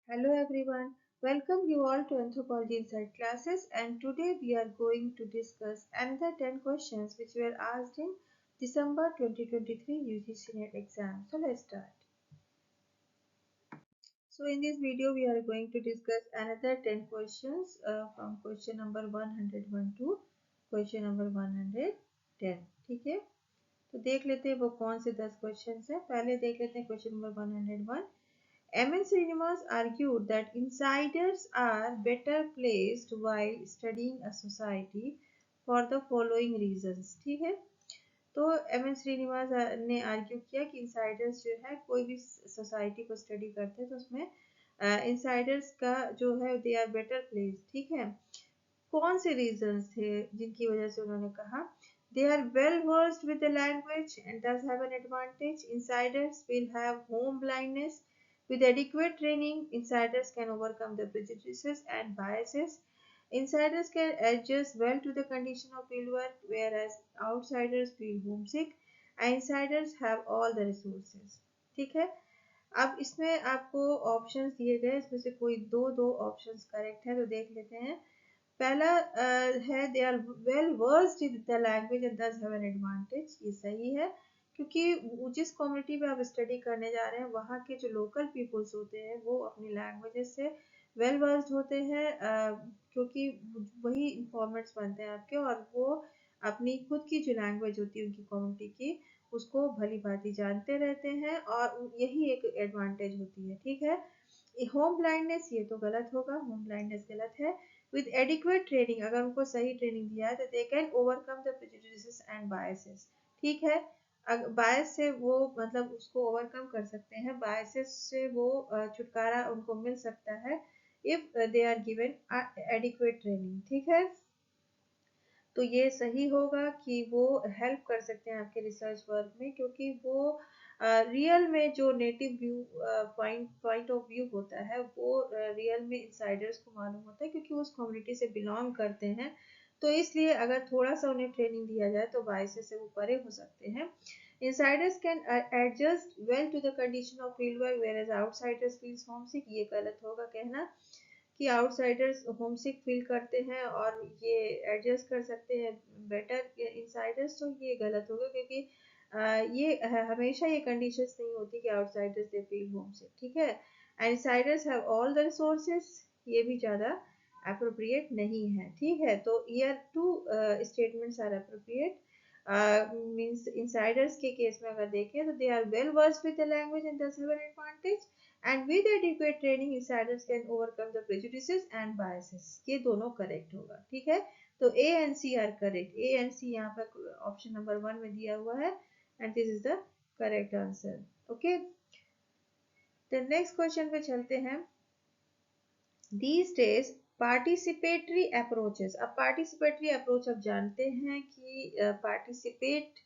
Hello everyone, welcome you all to Anthropology Inside classes, and today we are going to discuss another 10 questions which were asked in December 2023 UGC NET exam. So let's start. So in this video we are going to discuss another 10 questions from question number 101 to question number 110. ठीक है, तो देख लेते हैं वो कौन से 10 questions हैं। पहले देख लेते हैं question number 101। M.N. Srinivas argued that insiders are better placed while studying a society for the following reasons. ठीक है, तो एम एन श्रीनिवास ने आर्ग्यू किया कि इंसाइडर्स जो है कोई भी सोसाइटी को स्टडी करते हैं तो उसमें इंसाइडर्स का जो है दे आर बेटर प्लेस। ठीक है, कौन से रीजंस थे जिनकी वजह से उन्होंने कहा they are well versed with the language and thus have an advantage. Insiders will have home blindness. With adequate training, insiders can overcome the prejudices and biases. Insiders can adjust well to the condition of fieldwork, whereas outsiders feel homesick. And insiders have all the resources. ठीक है, अब इसमें आपको options दिए गए, इसमें से कोई दो दो ऑप्शंस करेक्ट है तो देख लेते हैं। पहला है they are well versed in the language and thus have an advantage, ये सही है क्योंकि जिस कम्युनिटी में आप स्टडी करने जा रहे हैं वहाँ के जो लोकल पीपल्स होते हैं वो अपनी लैंग्वेजेस से वेल वर्स्ड होते हैं, क्योंकि वही इंफॉर्मेंट्स बनते हैं आपके और वो अपनी खुद की जो लैंग्वेज होती है उनकी कम्युनिटी की उसको भली भांति जानते रहते हैं और यही एक एडवांटेज होती है। ठीक है, होम ब्लाइंडनेस ये तो गलत होगा, होम ब्लाइंडनेस गलत है। विद एडिक्वेट ट्रेनिंग, अगर उनको सही ट्रेनिंग दिया है तो they can overcome the prejudices and biases. ठीक है, बायस से वो मतलब उसको ओवरकम कर सकते हैं, बायसेस से वो छुटकारा उनको मिल सकता है if they are given adequate training. ठीक है, तो ये सही होगा कि वो हेल्प कर सकते हैं आपके रिसर्च वर्क में, क्योंकि वो रियल में जो native view point of view होता है वो रियल में इंसाइडर्स को मालूम होता है क्योंकि वो उस कम्युनिटी से बिलोंग करते हैं। तो इसलिए अगर थोड़ा सा उन्हें ट्रेनिंग दिया जाए तो बायसेस से वो परे हो सकते हैं। Insiders can adjust well to the condition of field work where outsiders feels homesick, ये गलत होगा कहना कि आउटसाइडर्स होमसिक फील करते हैं और ये एडजस्ट कर सकते हैं बेटर इनसाइडर्स, तो ये गलत होगा क्योंकि ये हमेशा ये कंडीशंस नहीं होती कि आउटसाइडर्स दे फील होमसिक। ठीक है, insiders have all the resources, ये भी ज़्यादा अप्रोप्रिएट नहीं है। ठीक है, तो year two statements are appropriate. Means insiders के केस में अगर देखें तो they are well versed with the language and thus have an advantage and with adequate training insiders can overcome the prejudices and biases, ये दोनों correct होगा। ठीक है, तो A and C are correct, A and C यहाँ पर option number 1 में दिया हुआ है and this is the correct answer. Okay, तो नेक्स्ट क्वेश्चन पे चलते हैं। These days पार्टिसिपेटरी अप्रोचेस, अब पार्टिसिपेटरी अप्रोच आप जानते हैं कि पार्टिसिपेट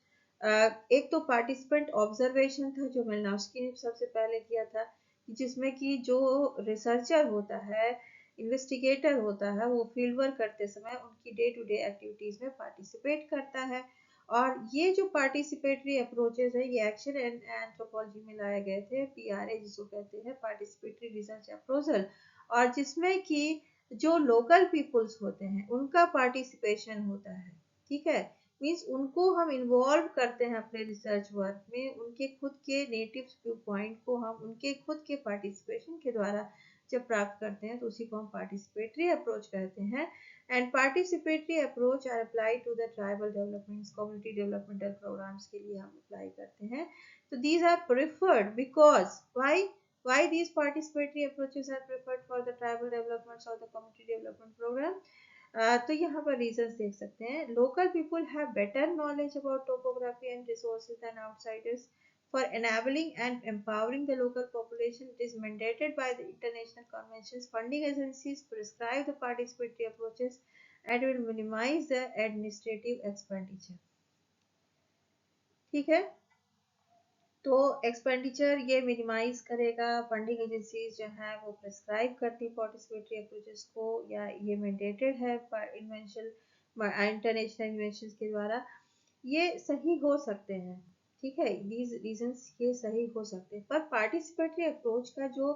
एक तो पार्टिसिपेंट ऑब्जर्वेशन था जो मेलनावस्की ने सबसे पहले किया था, जिसमें कि जो रिसर्चर होता है, इन्वेस्टिगेटर होता है, वो फील्ड वर्क करते समय उनकी डे टू डे एक्टिविटीज में पार्टिसिपेट करता है। और ये जो पार्टिसिपेटरी अप्रोचेस है ये एक्शन एंड एंथ्रोपोलॉजी में लाए गए थे, पीआरए जिसको कहते हैं, पार्टिसिपेटरी रिसर्च अप्रोचल, और जिसमें कि जो लोकल पीपुल्स होते हैं उनका पार्टिसिपेशन होता है। ठीक है, मीन्स उनको हम इन्वॉल्व करते हैं अपने रिसर्च वर्क में, उनके खुद के नेटिव व्यू पॉइंट को हम उनके खुद के पार्टिसिपेशन के द्वारा जब प्राप्त करते हैं तो उसी को हम पार्टिसिपेटरी अप्रोच कहते हैं। And participatory approach are apply to the tribal development community developmental programmes के लिए हम अप्लाई करते हैं। तो these are preferred because why these participatory approaches are preferred for the tribal developments or the community development program? तो यहाँ पर reasons देख सकते हैं। Local people have better knowledge about topography and resources than outsiders. For enabling and empowering the local population, it is mandated by the international conventions. Funding agencies prescribe the participatory approaches and will minimize the administrative expenditure. ठीक है, तो expenditure ये minimise करेगा। Funding agencies जो है वो prescribe करती participatory approaches को, या ये मैंडेटेड है इन्वेंशन इंटरनेशनल इन्वेंशन के द्वारा, ये सही हो सकते हैं। ठीक है, दीज रीजंस ये सही हो सकते हैं, पर पार्टिसिपेटरी अप्रोच का जो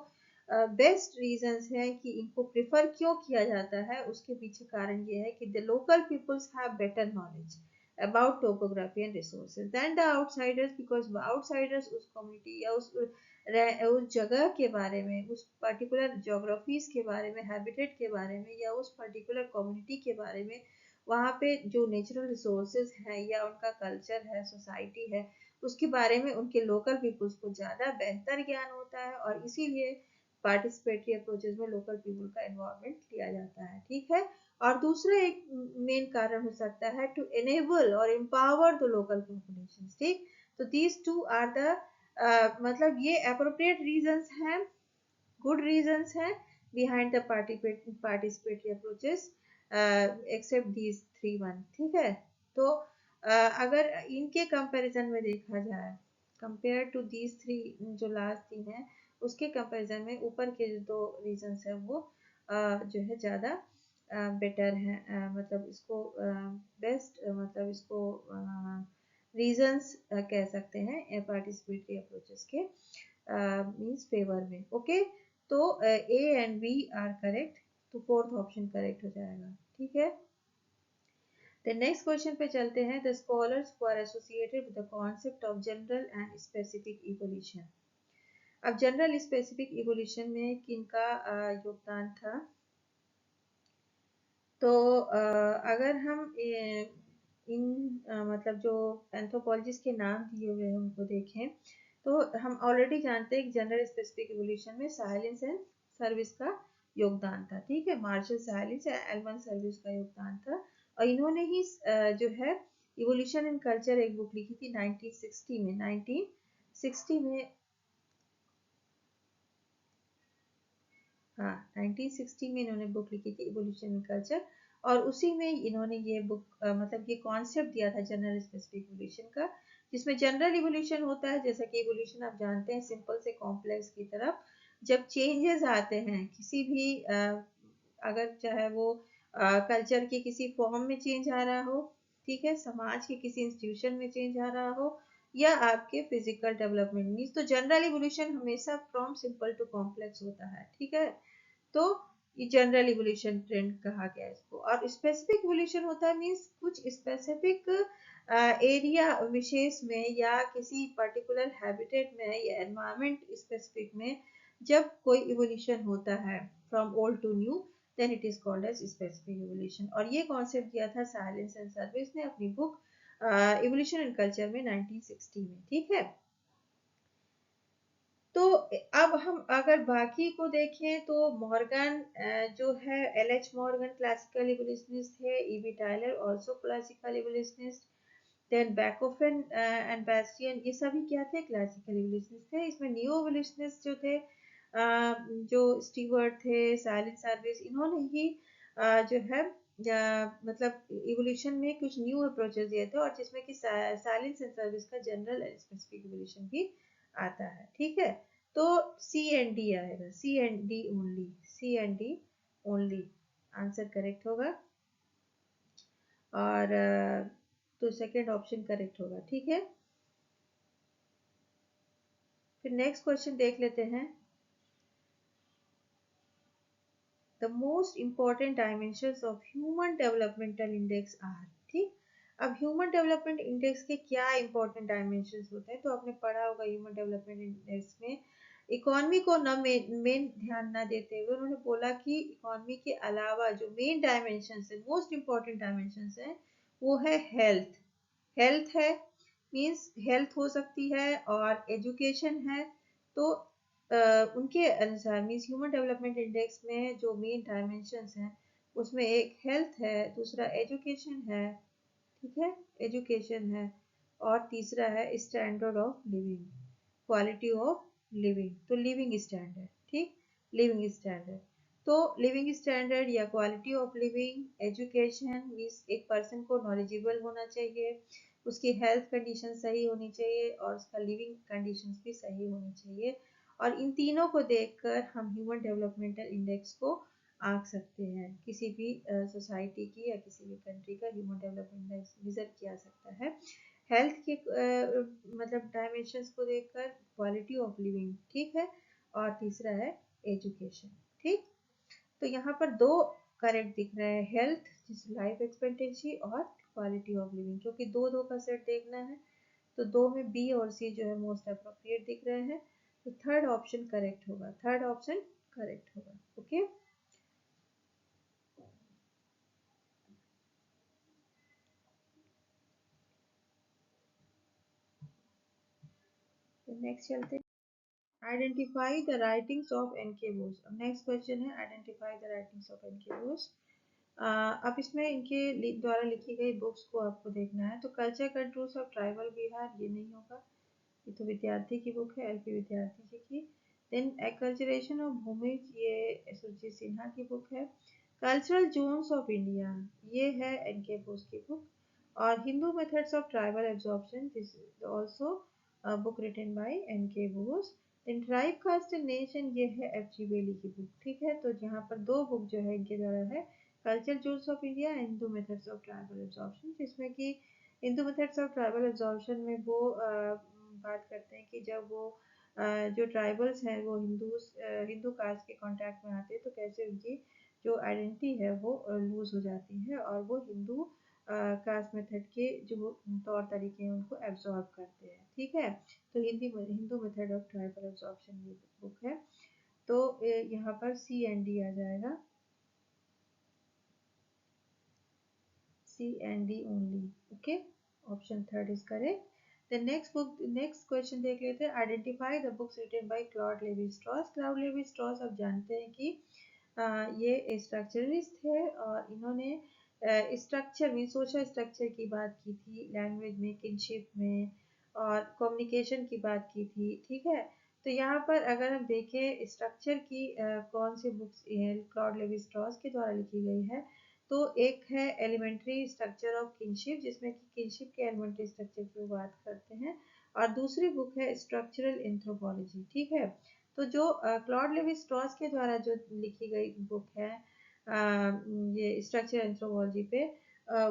बेस्ट रीजंस हैं कि इनको प्रिफर क्यों किया जाता है, उसके पीछे कारण ये है कि the local peoples have better knowledge about topography and resources than the outsiders, because outsiders उस community या उस जगह के बारे में, उस particular geographies के बारे में, habitat के बारे में, या उस particular community के बारे में, वहाँ पे जो नेचुरल रिसोर्सेज हैं या उनका कल्चर है, सोसाइटी है, उसके बारे में उनके लोकल पीपल्स को ज़्यादा बेहतर ज्ञान होता है, और इसीलिए पार्टिसिपेटरी अप्रोचेस में लोकल पीपल का इन्वॉल्वमेंट लिया जाता है। ठीक है। और दूसरा एक मेन कारण हो सकता है टू एनेबल और एम्पावर द लोकल पॉपुलेशन। ठीक, तो दीज टू आर द मतलब ये अप्रोप्रिएट रीजंस हैं, गुड रीजंस हैं behind the participatory approaches, except these three one. ठीक है। तो अगर इनके कंपैरिजन में देखा जाए, कंपेयर टू दीज थ्री, जो लास्ट तीन है उसके कंपैरिजन में ऊपर के जो दो रीजंस है वो जो है ज़्यादा बेटर है, मतलब इसको बेस्ट, मतलब इसको रीजंस कह सकते हैं पार्टिसिपेटरी अप्रोचेस के मींस फेवर में। ओके, तो A and B are correct, तो फोर्थ ऑप्शन करेक्ट हो जाएगा। ठीक है। द नेक्स्ट क्वेश्चन पे चलते हैं। The scholars who are associated with the concept of general and specific evolution. अब जनरल स्पेसिफिक इवोल्यूशन में किनका योगदान था? तो अगर हम इन मतलब जो एंथ्रोपोलॉजिस्ट के नाम दिए हुए हैं उनको देखें, तो हम ऑलरेडी जानते हैं कि जनरल स्पेसिफिक इवोल्यूशन में साइलेंस एंड सर्विस का योगदान था। ठीक है, मार्शल साइलेंस या एलवन सर्विस का योगदान था, और इन्होंने ही जो है इवोल्यूशन इन कल्चर एक बुक लिखी थी 1960 में। 1960 में, हाँ 1960 में इन्होंने बुक लिखी थी इवोल्यूशन इन कल्चर, और उसी में इन्होंने ये बुक मतलब ये कॉन्सेप्ट दिया था जनरल स्पेसिफिक इवोल्यूशन का, जिसमें जनरल इवोल्यूशन होता है, जैसा कि इवोल्यूशन आप जानते हैं सिंपल से कॉम्प्लेक्स की तरफ जब चेंजेस आते हैं किसी भी अगर चाहे वो कल्चर के किसी फॉर्म में चेंज आ रहा हो, ठीक है, समाज के किसी इंस्टीट्यूशन में चेंज आ रहा हो, या आपके फिजिकल डेवलपमेंट मीन्स, तो जनरल इवोल्यूशन हमेशा फ्रॉम सिंपल टू कॉम्प्लेक्स होता है। ठीक है, तो ये जनरल इवोल्यूशन ट्रेंड कहा गया है इसको। और स्पेसिफिक इवोल्यूशन होता है मीन्स कुछ स्पेसिफिक एरिया विशेष में या किसी पर्टिकुलर हैबिटेट में या एनवायरमेंट स्पेसिफिक में जब कोई इवोल्यूशन होता है from old to new, then it is called as specific evolution. और ये कॉन्सेप्ट दिया था साइलेंस एंड सर्विस ने अपनी बुक इवोल्यूशन इन कल्चर में 1960 में। ठीक है। तो अब हम अगर बाकी को देखें तो मॉर्गन जो है, L H Morgan classical evolutionist है, E V Tylor also classical evolutionist, then Bachofen and Bastian, ये सभी क्या थे? क्लासिकल इवोल्यूशनिस्ट थे। इसमें न्यू इवोल्यूशनिस्ट जो थे जो स्टीवर्ट थे, साइलेंस सर्विस, इन्होंने ही जो है मतलब इवोल्यूशन में कुछ न्यू अप्रोचेस दिए थे, और जिसमें कि साइलेंस एंड सर्विस का जनरल एंड स्पेसिफिक इवोल्यूशन भी आता है। ठीक है, तो सी एंड डी आएगा, C and D only, C and D only answer correct होगा, और तो सेकेंड ऑप्शन करेक्ट होगा। ठीक है, फिर नेक्स्ट क्वेश्चन देख लेते हैं। The most important dimensions of human developmental index are. ठीक, अब ह्यूमन डेवलपमेंट इंडेक्स के क्या इंपॉर्टेंट डायमेंशंस होते हैं? तो आपने पढ़ा होगा ह्यूमन डेवलपमेंट इंडेक्स में इकोनॉमी को न मेन ध्यान न देते हुए उन्होंने बोला कि इकोनॉमी के अलावा जो मेन डायमेंशंस है, मोस्ट इंपॉर्टेंट डायमेंशंस है, वो है हेल्थ। हेल्थ है मीन्स हेल्थ हो सकती है और एजुकेशन है। तो उनके अनुसार मीन्स ह्यूमन डेवलपमेंट इंडेक्स में जो मेन डायमेंशंस हैं उसमें एक हेल्थ है, दूसरा एजुकेशन है, ठीक है, एजुकेशन है, और तीसरा है standard of living, quality of living, तो लिविंग स्टैंडर्ड। ठीक, लिविंग स्टैंडर्ड, तो लिविंग स्टैंडर्ड या quality of living, education means एक पर्सन को नॉलेजेबल होना चाहिए, उसकी हेल्थ कंडीशन सही होनी चाहिए, और उसका लिविंग कंडीशंस भी सही होनी चाहिए, और इन तीनों को देखकर हम ह्यूमन डेवलपमेंटल इंडेक्स को आंक सकते हैं। किसी भी सोसाइटी की या किसी भी कंट्री का ह्यूमन डेवलपमेंट इंडेक्स मेजर किया सकता है हेल्थ के मतलब डायमेंशंस को देखकर, क्वालिटी ऑफ लिविंग, ठीक है, और तीसरा है एजुकेशन। ठीक, तो यहाँ पर दो करेक्ट दिख रहे हैं, हेल्थ जिस लाइफ एक्सपेक्टेंसी और क्वालिटी ऑफ लिविंग, क्योंकि दो दो का सेट देखना है तो दो में बी और सी जो है मोस्ट अप्रोप्रिएट दिख रहे हैं, तो थर्ड ऑप्शन करेक्ट होगा, थर्ड ऑप्शन करेक्ट होगा। ओके, नेक्स्ट चलते हैं। Identify the writings of N K Bose. अब नेक्स्ट क्वेश्चन है identify the writings of N K Bose. अब इसमें इनके द्वारा लिखी गई बुक्स को आपको देखना है। तो culture controls of tribal Bihar, ये नहीं होगा, ये तो विद्यार्थी की बुक है, एलपी विद्यार्थी जी की। देन एक्लचरेशन ऑफ भूमिज, ये सुरजीत सिन्हा की बुक है। कल्चरल जोन्स ऑफ इंडिया, ये है एनके बोस की बुक। और Hindu methods of tribal absorption, this is also book written by N K Bose. Then tribe caste and nation, ये है एफ.जी. बेली की बुक। ठीक है, तो यहाँ पर दो बुक जो है इनके द्वारा है, culture zones of India and Hindu methods of tribal absorption, जिसमें कि Hindu methods of tribal absorption में वो बात करते हैं कि जब वो जो ट्राइबल्स हैं वो हिंदू कास्ट के कांटेक्ट में आते हैं तो कैसे उनकी जो आइडेंटिटी है वो लूज हो जाती है और वो हिंदू कास्ट मेथड के जो तौर तरीके हैं उनको एब्जॉर्ब करते हैं। ठीक है, तो Hindu method of tribal absorption ये बुक है। तो यहाँ पर सी एंड डी आ जाएगा, C and D only. Okay, option third is correct. The next book, next question देख लेते हैं। Identify the books written by Claude Levi Strauss. Claude Levi Strauss आप जानते हैं कि ये स्ट्रक्चरलिस्ट है और इन्होंने स्ट्रक्चर में सोशल स्ट्रक्चर की बात की थी, लैंग्वेज में, किनशिप में और कम्युनिकेशन की बात की थी। ठीक है, तो यहाँ पर अगर हम देखें स्ट्रक्चर की कौन सी बुक्स क्लॉड लेवी स्ट्रॉस के द्वारा लिखी गई है, तो एक है एलिमेंट्री स्ट्रक्चर ऑफ किनशिप, जिसमें कि किनशिप के एलिमेंट्री स्ट्रक्चर की बात करते हैं, और दूसरी बुक है स्ट्रक्चरल एंथ्रोपोलॉजी। ठीक है, तो जो क्लॉड लेवी स्ट्रॉस के द्वारा जो लिखी गई बुक है ये स्ट्रक्चर एंथ्रोपोलॉजी पे,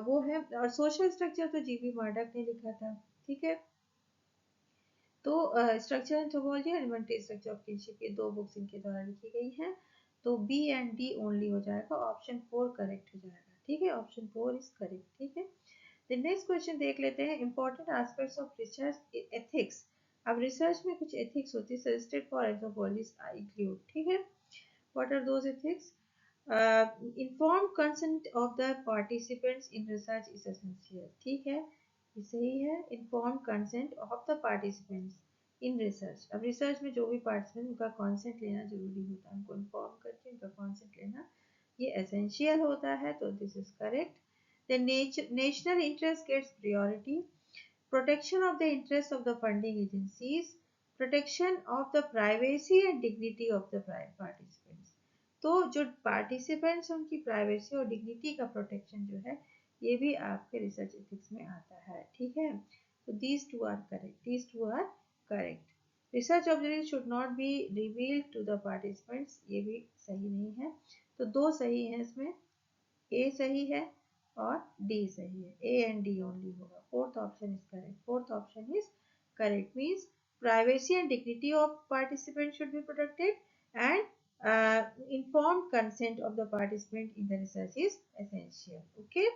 वो है, और सोशल स्ट्रक्चर तो जीबी मार्डक ने लिखा था। ठीक है, तो स्ट्रक्चर एंथ्रोपोलॉजी और एलिमेंट्री स्ट्रक्चर ऑफ किनशिप, ये दो बुक्स इनके द्वारा लिखी गई हैं। तो बी एंड डी ओनली हो जाएगा, ऑप्शन फोर करेक्ट हो जाएगा। ठीक है, ऑप्शन फोर इज करेक्ट। ठीक है, तो नेक्स्ट क्वेश्चन देख लेते हैं। Important aspects of research ethics. अब रिसर्च में कुछ एथिक्स होती है, सजेस्टेड फॉर एंथ्रोपोलॉजिस्ट इंक्लूड। ठीक है, what are those ethics? informed consent of the participants in research is essential। ठीक है, ये सही है। informed consent of the participants in research, अब रिसर्च में जो भी पार्टिसिपेंट उनका कॉन्सेंट लेना जरूरी होता है, उनको इन्फॉर्म करके उनका कॉन्सेंट लेना ये एसेंशियल होता है, तो this is correct. The national interest gets priority, protection of the interest of the funding agencies, protection of the privacy and dignity of the participants। तो जो पार्टिसिपेंट्स हैं उनकी प्राइवेसी और डिग्निटी का प्रोटेक्शन जो है ये भी आपके रिसर्च एथिक्स में आता है। ठीक है, तो these two are correct, these two are correct. Research objective should not be revealed to the participants, ये भी सही नहीं है, तो दो सही है इसमें, ए सही है और डी सही है, ए एंड डी ओनली होगा। Fourth option is correct, fourth option is correct, means privacy and dignity of participants should be protected and informed consent of the participant in the research is essential। okay,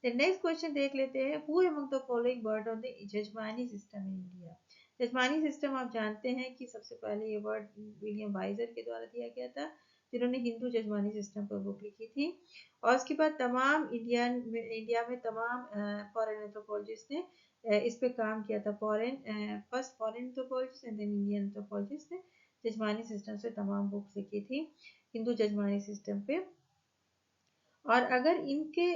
the next question देख लेते हैं। who among the following word on the jajmani system in India। Jajmani system आप जानते हैं कि सबसे पहले ये वर्ड विलियम वाइजर के द्वारा दिया गया था, जिन्होंने हिंदू जजमानी सिस्टम पर बुक लिखी थी, और उसके बाद तमाम इंडिया में तमाम फॉरेन एंथ्रोपोलॉजिस्ट ने इस पे काम किया था। First foreign anthropologist and then Indian anthropologist ने जजमानी सिस्टम से तमाम बुक्स लिखी थी हिंदू जजमानी सिस्टम पे। और अगर इनके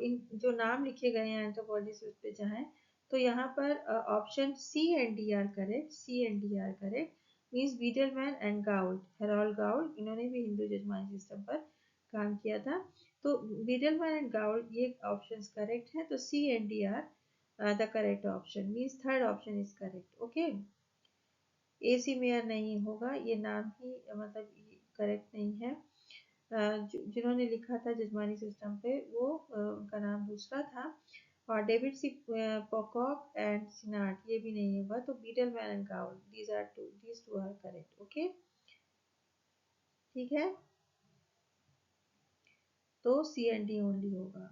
इन जो नाम लिखे गए हैं एंथ्रोपोलॉजिस्ट उस पे जाएं तो यहाँ पर option C and D are correct, C and D are correct, means Beidelman and Gould, Harold Gould, इन्होंने भी हिंदू जजमानी सिस्टम पर काम किया था। तो बीडलमैन एंड गाउल्ड ये ऑप्शंस करेक्ट हैं, तो C and D are the correct option, means third option is correct. Okay, A C Mayer नहीं होगा, ये नाम ही मतलब करेक्ट नहीं है। जिन्होंने लिखा था जजमानी सिस्टम पे वो उनका नाम दूसरा था, और डेविड सी पॉकॉक एंड सिनाट ये भी नहीं होगा, तो Beteille Mann and Gough, these two are correct. Okay, ठीक है, तो सी एंड डी ओनली होगा।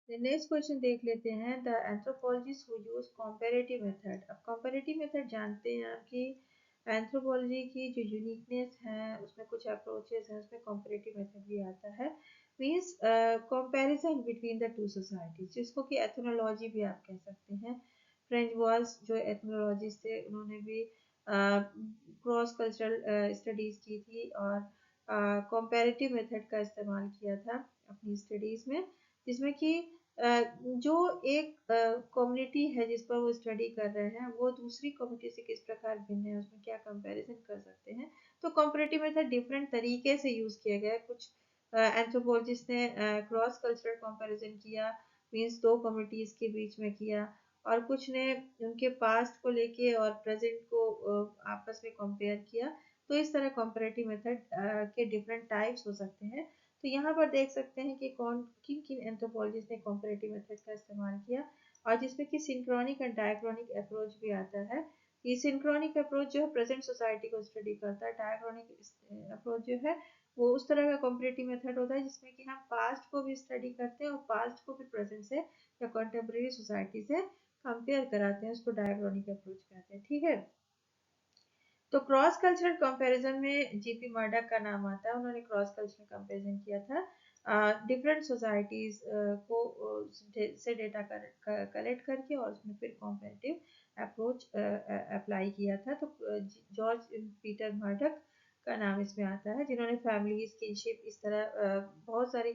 नेक्स्ट क्वेश्चन देख लेते हैं। The anthropologist who use comparative method. अब कंपैरेटिव मेथड जानते हैं आप कि एंथ्रोपोलॉजी की जो यूनिकनेस है उसमें कुछ अप्रोचेस हैं, उसमें कंपैरेटिव मेथड भी आता है। Means comparison between the two societies, जिसको कि एथनोलॉजी भी आप कह सकते हैं। फ्रेंच वॉल्स जो एथनोलॉजिस्ट थे उन्होंने भी क्रॉस कल्चरल स्टडीज की थी और कंपैरेटिव मेथड का इस्तेमाल किया था अपनी स्टडीज में, जिसमें कि जो एक कम्युनिटी है जिस पर वो स्टडी कर रहे हैं वो दूसरी कम्युनिटी से किस प्रकार भिन्न है, उसमें क्या कंपैरिजन कर सकते हैं। तो कंपैरेटिव मेथड डिफरेंट तरीके से यूज किया गया है। कुछ एंथ्रोपोलॉजिस्ट ने क्रॉस कल्चरल कंपैरिजन किया, मींस दो कम्युनिटीज के बीच में किया, और कुछ ने उनके पास्ट को लेके और प्रेजेंट को आपस में कंपेयर किया। तो इस तरह कंपैरेटिव मेथड के डिफरेंट टाइप्स हो सकते हैं। तो यहाँ पर देख सकते हैं कि कौन किन किन एंथ्रोपोलॉजिस्ट ने कंपैरेटिव मेथड का इस्तेमाल किया, और जिसमें कि सिंक्रोनिक और डायक्रॉनिक अप्रोच भी आता है। ये सिंक्रोनिक अप्रोच जो है प्रेजेंट सोसाइटी को स्टडी करता है। डायक्रॉनिक अप्रोच जो है वो उस तरह का कंपैरेटिव मेथड होता है जिसमें कि हम पास्ट को भी स्टडी करते हैं और पास्ट को भी प्रेजेंट से या कंटेम्प्रेरी सोसाइटी से कंपेयर कराते हैं, उसको डायक्रॉनिक अप्रोच कहते हैं। ठीक है, तो क्रॉस कल्चरल कंपैरिजन में जीपी मर्डॉक का नाम आता है। उन्होंने क्रॉस कल्चरल कंपैरिजन किया था डिफरेंट सोसाइटीज को से डेटा कलेक्ट करके और उसमें फिर कंपैरेटिव अप्रोच अप्लाई किया था। तो जॉर्ज पीटर मर्डॉक का नाम इसमें आता है, जिन्होंने फैमिलीज, किनशिप, इस तरह बहुत सारी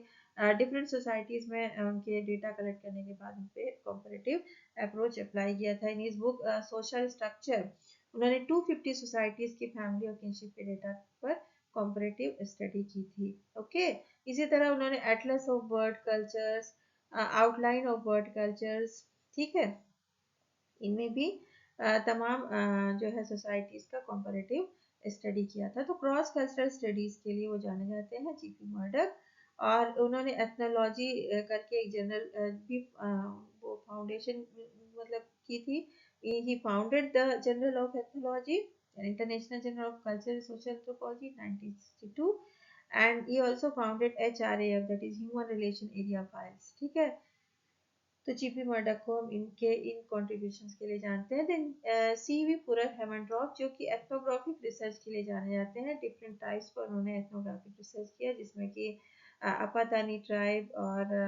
डिफरेंट सोसाइटीज में उनके डेटा कलेक्ट करने के बाद उन पे कंपैरेटिव अप्रोच अप्लाई किया था। इन इस बुक सोशल स्ट्रक्चर उन्होंने 250 सोसाइटीज की फैमिली और किनशिप के डेटा पर कंपैरेटिव स्टडी की थी। ओके, इसी तरह उन्होंने Atlas of bird cultures, outline of bird cultures, ठीक है, इनमें भी तमाम जो है सोसाइटीज का कंपैरेटिव स्टडी किया था। तो क्रॉस कल्चरल स्टडीज के लिए वो जाने जाते हैं जीपी मर्डॉक। और उन्होंने एथनोलॉजी करके एक जनरल भी वो फाउंडेशन मतलब की थी। he founded the Journal of Ethnology, an international journal of culture and social anthropology in 1962, and he also founded HRAF, that is Human Relation Area Files। ठीक है, तो जीपी मर्डॉक को हम इनके इन कॉन्ट्रीब्यूशंस के लिए जानते हैं। देन सीवी पुरर हेमनड्रॉप जो कि एथनोग्राफिक रिसर्च के लिए जाने जाते हैं। डिफरेंट टाइप्स पर उन्होंने एथनोग्राफिक रिसर्च किया, जिसमें कि अपातानी ट्राइब और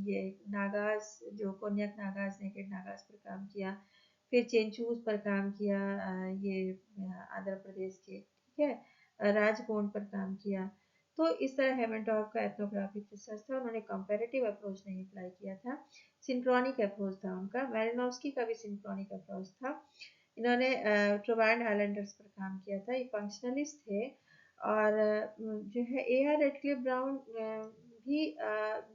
ये नागाज, जो कोन्याक नागाज, नेकेड नागाज पर काम किया। फिर चेंचूज पर काम किया, ये आंध्र प्रदेश के, ठीक है, राजकोट पर काम किया। तो इस तरह हेमनड्रॉप का एथनोग्राफिक रिसर्च था। उन्होंने कंपैरेटिव अप्रोच नहीं अप्लाई किया था, सिंक्रोनिक अप्रोच था उनका। मैलिनोव्स्की का भी सिंक्रोनिक अप्रोच था। इन्होंने ट्रोवैंड आइलैंडर्स पर काम किया था, ये फंक्शनलिस्ट थे। और जो है ए आर रेडक्लिफ ब्राउन भी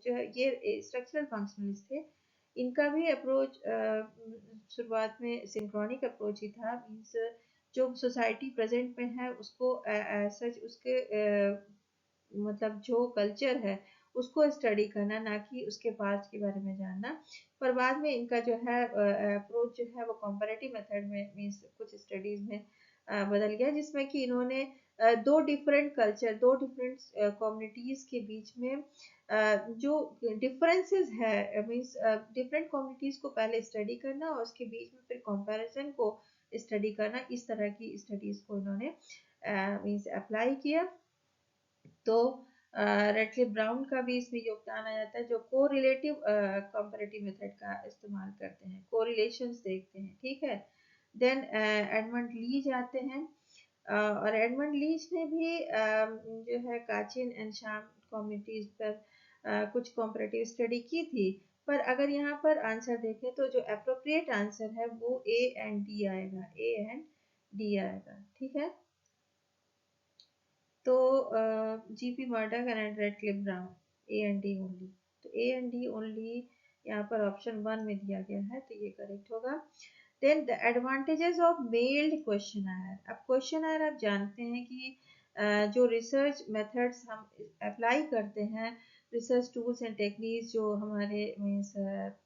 जो है ये स्ट्रक्चरल फंक्शनलिस्ट थे। इनका भी अप्रोच शुरुआत में सिंक्रोनिक अप्रोच ही था। मीन्स जो सोसाइटी प्रेजेंट में है उसको सच उसके मतलब जो कल्चर है उसको स्टडी करना, ना कि उसके पास्ट के बारे में जानना। पर बाद में इनका जो है अप्रोच जो है वो कंपैरेटिव मेथड में मीन्स कुछ स्टडीज में बदल गया, जिसमें कि इन्होंने दो डिफरेंट कल्चर, दो डिफरेंट कम्युनिटीज के बीच में जो डिफरेंसेस है, मीन्स डिफरेंट कम्युनिटीज को पहले स्टडी करना और उसके बीच में फिर कंपैरिजन को स्टडी करना, इस तरह की स्टडीज को इन्होंने मीन्स अप्लाई किया। तो रेडक्लिफ ब्राउन का भी इसमें योगदान आ जाता है, जो कोरिलेटिव कंपैरेटिव मेथड का इस्तेमाल करते हैं, कोरिलेशंस देखते हैं। ठीक है, देन एडमंड लीच आते हैं। और एडमंड लीच ने भी जो है काचिन एंड शाम कम्युनिटीज पर कुछ कंपैरेटिव स्टडी की थी। पर अगर यहाँ पर आंसर देखें तो जो अप्रोप्रिएट आंसर है वो ए एंड डी आएगा, ए एंड डी आएगा। ठीक है, तो G P Murdock and Radcliffe Brown, A and D only. तो ए एंड डी ओनली यहाँ पर ऑप्शन 1 में दिया गया है, तो ये करेक्ट होगा। Then the advantages of mailed questionnaire. अब क्वेश्चनर आप जानते हैं कि जो रिसर्च मेथड्स हम अप्लाई करते हैं, रिसर्च टूल्स एंड टेक्निक्स जो हमारे मीन्स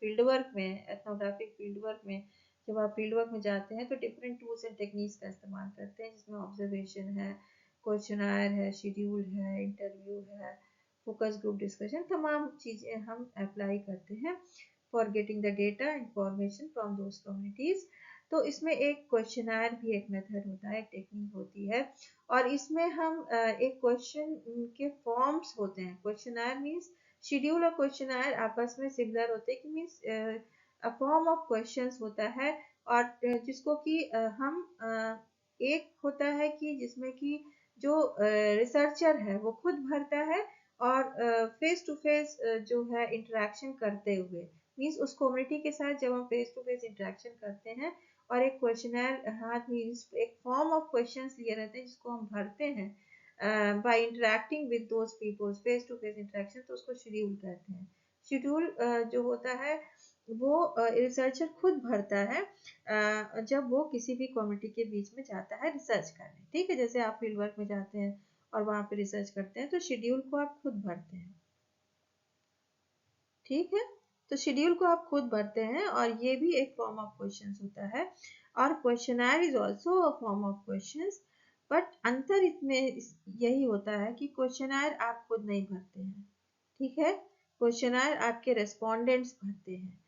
फील्ड वर्क में, एथनोग्राफिक फील्ड वर्क में जब आप फील्ड वर्क में जाते हैं तो डिफरेंट टूल्स एंड टेक्निक्स का इस्तेमाल करते हैं, जिसमें ऑब्जर्वेशन है, क्वेश्चनायर है, शेड्यूल है, इंटरव्यू है, फोकस ग्रुप डिस्कशन, तमाम चीज़ें हम अप्लाई करते हैं for getting the data information from those communities. तो इसमें एक क्वेश्चनायर भी एक मेथड होता है, एक टेक्निक होती है, और इसमें हम एक क्वेश्चन के फॉर्म्स होते हैं। क्वेश्चनायर मीन्स शेड्यूल और क्वेश्चनायर आपस में सिमिलर होते हैं कि मीन्स फॉर्म ऑफ क्वेश्चंस होता है, और जिसको कि हम एक होता है कि जिसमें कि जो रिसर्चर है वो खुद भरता है, और फेस टू फेस जो है इंटरेक्शन करते हुए, मीन्स उस कम्युनिटी के साथ जब हम फेस टू फेस इंटरेक्शन करते हैं और एक क्वेश्चनर हाथ में एक फॉर्म ऑफ क्वेश्चंस लिए रहते हैं जिसको हम भरते हैं by interacting with those peoples, face to face interaction, तो उसको शेड्यूल कहते हैं। शेड्यूल जो होता है वो रिसर्चर खुद भरता है जब वो किसी भी कम्युनिटी के बीच में जाता है रिसर्च करने। ठीक है, जैसे आप फील्ड वर्क में जाते हैं और वहां पे रिसर्च करते हैं तो शेड्यूल को आप खुद भरते हैं। ठीक है, तो शेड्यूल को आप खुद भरते हैं और ये भी एक फॉर्म ऑफ क्वेश्चंस होता है, और questionnaire is also a form of questions, but अंतर इसमें यही होता है कि क्वेश्चनर आप खुद नहीं भरते हैं। ठीक है, क्वेश्चनर आपके रेस्पोंडेंट्स भरते हैं,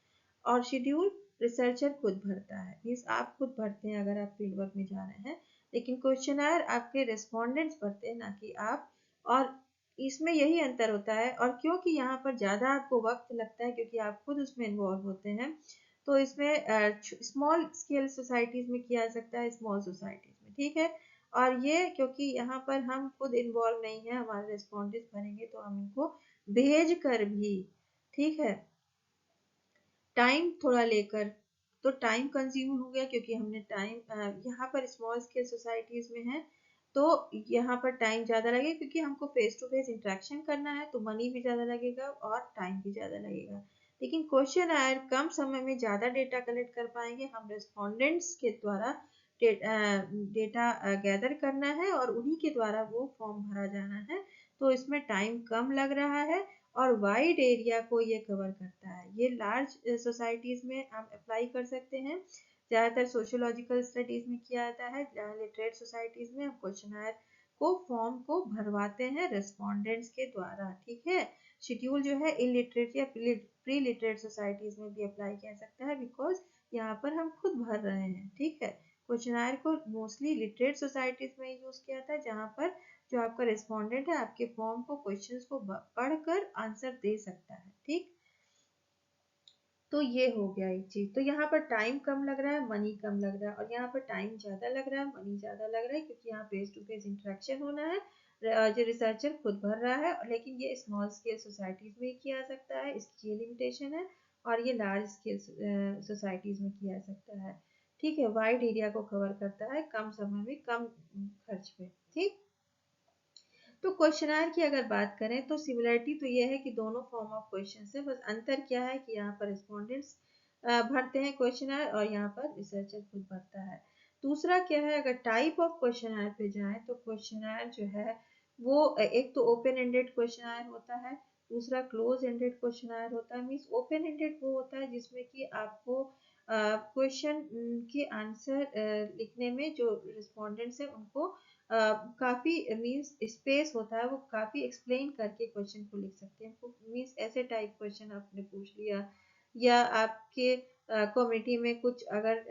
और शेड्यूल रिसर्चर खुद भरता है, मीन्स आप खुद भरते हैं अगर आप फील्ड वर्क में जा रहे हैं, लेकिन क्वेश्चनर आपके रेस्पोंडेंट्स भरते हैं, ना कि आप। और इसमें यही अंतर होता है, और क्योंकि यहाँ पर ज़्यादा आपको वक्त लगता है क्योंकि आप खुद उसमें इन्वॉल्व होते हैं, तो इसमें स्मॉल स्केल सोसाइटीज़ में किया जा सकता है, स्मॉल सोसाइटीज़ में। ठीक है, और ये क्योंकि यहाँ पर हम खुद इन्वॉल्व नहीं है, हमारे रेस्पोंडेंट्स भरेंगे तो हम इनको भेज कर भी, ठीक है, टाइम थोड़ा लेकर, तो टाइम कंज्यूम हो गया क्योंकि हमने टाइम यहाँ पर स्मॉल स्केल सोसाइटीज में है, तो यहाँ पर टाइम ज़्यादा लगेगा क्योंकि हमको फेस टू फेस इंटरेक्शन करना है, तो मनी भी ज़्यादा लगेगा और टाइम भी ज़्यादा लगेगा। लेकिन क्वेश्चन आयर कम समय में ज़्यादा डेटा कलेक्ट कर पाएंगे, हम रेस्पोंडेंट्स के द्वारा डेटा गैदर करना है और उन्हीं के द्वारा वो फॉर्म भरा जाना है, तो इसमें टाइम कम लग रहा है और वाइड एरिया को ये कवर करता है। ये लार्ज सोसाइटीज में हम अप्लाई कर सकते हैं, ज़्यादातर सोशियोलॉजिकल स्टडीज में किया जाता है, लिटरेट सोसाइटीज में हम क्वेश्चनर को फॉर्म को भरवाते हैं रेस्पोंडेंट्स के द्वारा। ठीक है, शेड्यूल जो है इलिटरेट या प्री लिटरेट सोसाइटीज में भी अप्लाई किया सकता है, बिकॉज यहाँ पर हम खुद भर रहे हैं। ठीक है, क्वेश्चनर को मोस्टली लिटरेट सोसाइटीज में यूज किया था, जहाँ पर जो आपका रिस्पोंडेंट है आपके फॉर्म को क्वेश्चंस को पढ़कर आंसर दे सकता है। ठीक, तो ये हो गया एक चीज। तो यहाँ पर टाइम कम लग रहा है, मनी कम लग रहा है, और यहाँ पर टाइम ज्यादा लग रहा है, मनी ज्यादा लग रहा है, क्योंकि यहाँ फेस टू फेस इंटरेक्शन होना है, जो रिसर्चर खुद भर रहा है, लेकिन ये स्मॉल स्केल सोसाइटीज में किया जा सकता है, इसकी ये लिमिटेशन है, और ये लार्ज स्केल सोसाइटीज में किया जा सकता है। ठीक है, वाइड एरिया को कवर करता है, कम समय में कम खर्च पे। ठीक, तो क्वेश्चनर की अगर बात करें तो सिमिलरिटी तो ये है कि दोनों फॉर्म ऑफ क्वेश्चन है, बस अंतर क्या है कि यहाँ पर रिस्पोंडेंट्स भरते हैं क्वेश्चनर और यहाँ पर रिसर्चर खुद भरता है। दूसरा क्या है, अगर टाइप ऑफ क्वेश्चनर पे जाएं तो क्वेश्चनर जो है वो एक तो ओपन एंडेड क्वेश्चनर होता है, दूसरा क्लोज एंडेड क्वेश्चनर होता है। मीन्स ओपन एंडेड वो होता है जिसमें कि आपको क्वेश्चन के आंसर लिखने में जो रिस्पोंडेंट्स है उनको काफी मींस स्पेस होता है, वो काफी एक्सप्लेन करके क्वेश्चन को लिख सकते हैं। मींस ऐसे टाइप क्वेश्चन आपने पूछ लिया, या आपके कम्युनिटी में कुछ अगर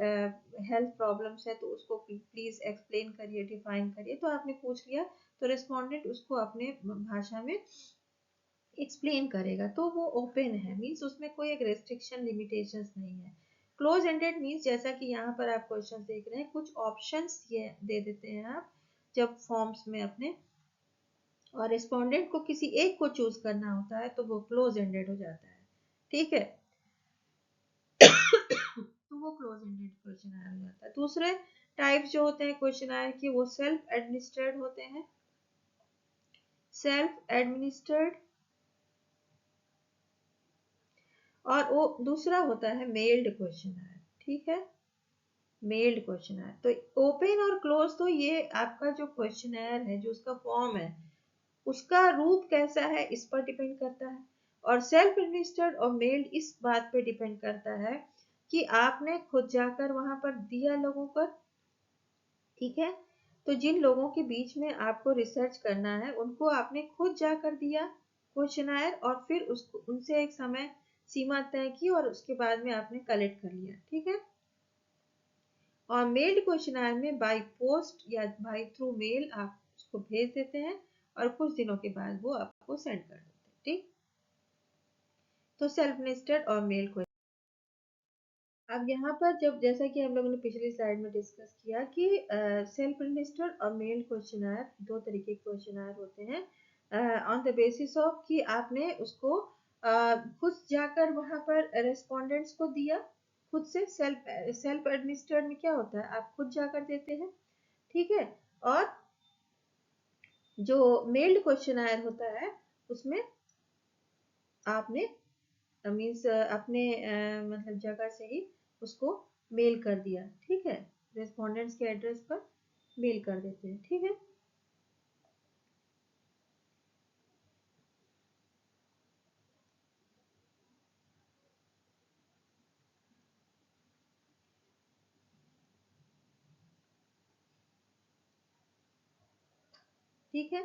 हेल्थ प्रॉब्लम्स है तो उसको प्लीज एक्सप्लेन करिए, डिफाइन करिए, तो आपने पूछ लिया तो रिस्पोंडेंट उसको अपने भाषा में एक्सप्लेन करेगा, तो वो ओपन है, मींस उसमें कोई एक रेस्ट्रिक्शन लिमिटेशंस नहीं है। क्लोज एंडेड मींस जैसा कि यहाँ पर आप क्वेश्चन देख रहे हैं, कुछ ऑप्शंस ये दे देते हैं आप जब फॉर्म्स में अपने, और रिस्पोंडेंट को किसी एक को चूज करना होता है तो वो क्लोज एंडेड हो जाता है। ठीक है, तो वो क्लोज एंडेड क्वेश्चन हो जाता है। दूसरे टाइप्स जो होते हैं क्वेश्चन की, वो सेल्फ एडमिनिस्ट्रेड होते हैं, सेल्फ एडमिनिस्ट्रेड, और वो दूसरा होता है मेल्ड क्वेश्चनर। ठीक है, मेल्ड क्वेश्चनर। तो ओपन और क्लोज, तो ये आपका जो क्वेश्चनर है, जो उसका फॉर्म है, उसका रूप कैसा है इस पर डिपेंड करता है, और सेल्फ एडमिनिस्टर्ड और मेल्ड इस बात पे डिपेंड करता है कि आपने खुद जाकर वहां पर दिया लोगों को, ठीक है। तो जिन लोगों के बीच में आपको रिसर्च करना है उनको आपने खुद जाकर दिया क्वेश्चनायर, और फिर उसको उनसे एक समय सीमा तय की और उसके बाद में आपने कलेक्ट कर लिया, ठीक है। और मेल्ड क्वेश्चनायर में बाय पोस्ट या बाय थ्रू मेल आप उसको भेज देते हैं और कुछ दिनों के बाद वो आपको सेंड कर देते हैं, ठीक। तो सेल्फ नेस्टेड और मेल क्वेश्चन। अब यहाँ पर जब, जैसा कि हम लोगों ने पिछली स्लाइड में डिस्कस किया कि सेल्फ रजिस्टर्ड और मेल क्वेश्चनायर दो तरीके के क्वेश्चनायर होते हैं ऑन द बेसिस ऑफ कि आपने उसको खुद जाकर वहां पर रेस्पोंडेंट्स को दिया, खुद से सेल्फ सेल्फ एडमिनिस्ट्रेड में क्या होता है, आप खुद जाकर देते हैं, ठीक है। और जो मेल्ड क्वेश्चनायर होता है उसमें आपने मीन्स अपने मतलब जगह से ही उसको मेल कर दिया, ठीक है। रेस्पोंडेंट्स के एड्रेस पर मेल कर देते हैं, ठीक है। ठीक है।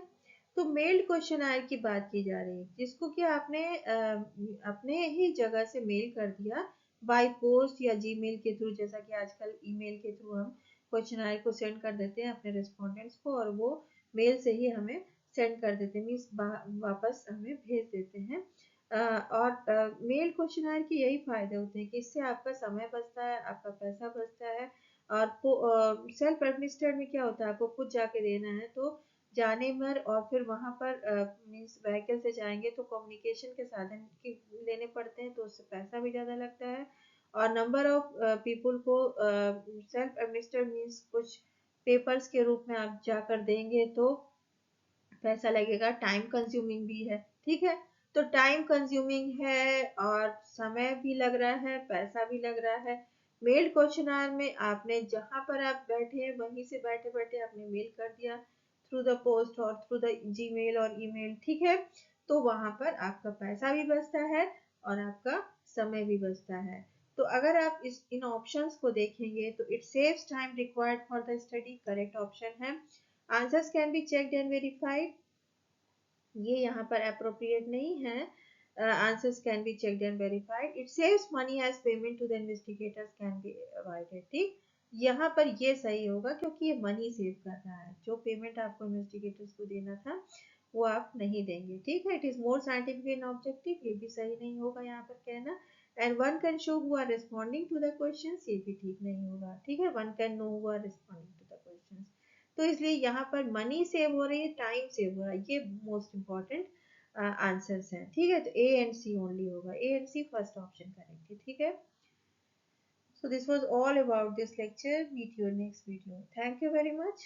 तो मेल्ड क्वेश्चनायर की बात की जा रही है जिसको कि आपने अपने ही जगह से मेल कर दिया बाय पोस्ट या जीमेल के थ्रू, जैसा कि आजकल ईमेल के थ्रू हम क्वेश्चनायर को सेंड कर देते हैं अपने रेस्पोंडेंट्स को, और वो मेल से ही हमें सेंड कर देते हैं, मीन्स वापस हमें भेज देते हैं। और मेल क्वेश्चनायर के यही फायदे होते हैं कि इससे आपका समय बचता है, आपका पैसा बचता है। और सेल्फ एडमिनिस्ट्रेड में क्या होता है, आपको खुद जाके देना है तो जाने पर, और फिर वहां पर मीन्स व्हीकल से जाएंगे तो कम्युनिकेशन के साधन की लेने पड़ते हैं, तो उससे पैसा भी ज्यादा लगता है। और नंबर ऑफ पीपल को सेल्फ एडमिनिस्ट्रेड मीन्स कुछ पेपर्स के रूप में आप जाकर देंगे तो पैसा लगेगा, टाइम कंज्यूमिंग भी है, ठीक है। तो टाइम कंज्यूमिंग है और समय भी लग रहा है, पैसा भी लग रहा है। मेल क्वेश्चनायर में आपने जहां पर आप बैठे हैं वहीं से बैठे बैठे आपने मेल कर दिया थ्रू द पोस्ट और थ्रू द जीमेल और ईमेल, ठीक है। तो वहां पर आपका पैसा भी बचता है और आपका समय भी बचता है। तो अगर आप इस इन ऑप्शंस को देखेंगे तो it saves time required for the study, correct option है। Answers can be checked and verified, ये यहाँ पर अप्रोप्रिएट नहीं है। Answers can be checked and verified, it saves money as payment to the investigators can be avoided, ठीक। यहाँ पर ये सही होगा क्योंकि ये मनी सेव कर रहा है, जो पेमेंट आपको इन्वेस्टिगेटर्स को देना था वो आप नहीं देंगे, ठीक है। It is more scientific and objective, ये भी सही नहीं होगा यहाँ पर कहना। And one can show who are responding to the questions, ये भी ठीक नहीं होगा, ठीक है। One can know who are responding to the questions, तो इसलिए यहाँ पर मनी सेव हो रही है, टाइम सेव हो रहा है, ये मोस्ट इंपॉर्टेंट आंसर्स हैं, ठीक है। तो ए एंड सी ओनली होगा, A and C first option correct है, ठीक है। So this was all about this lecture. Meet you in next video. Thank you very much.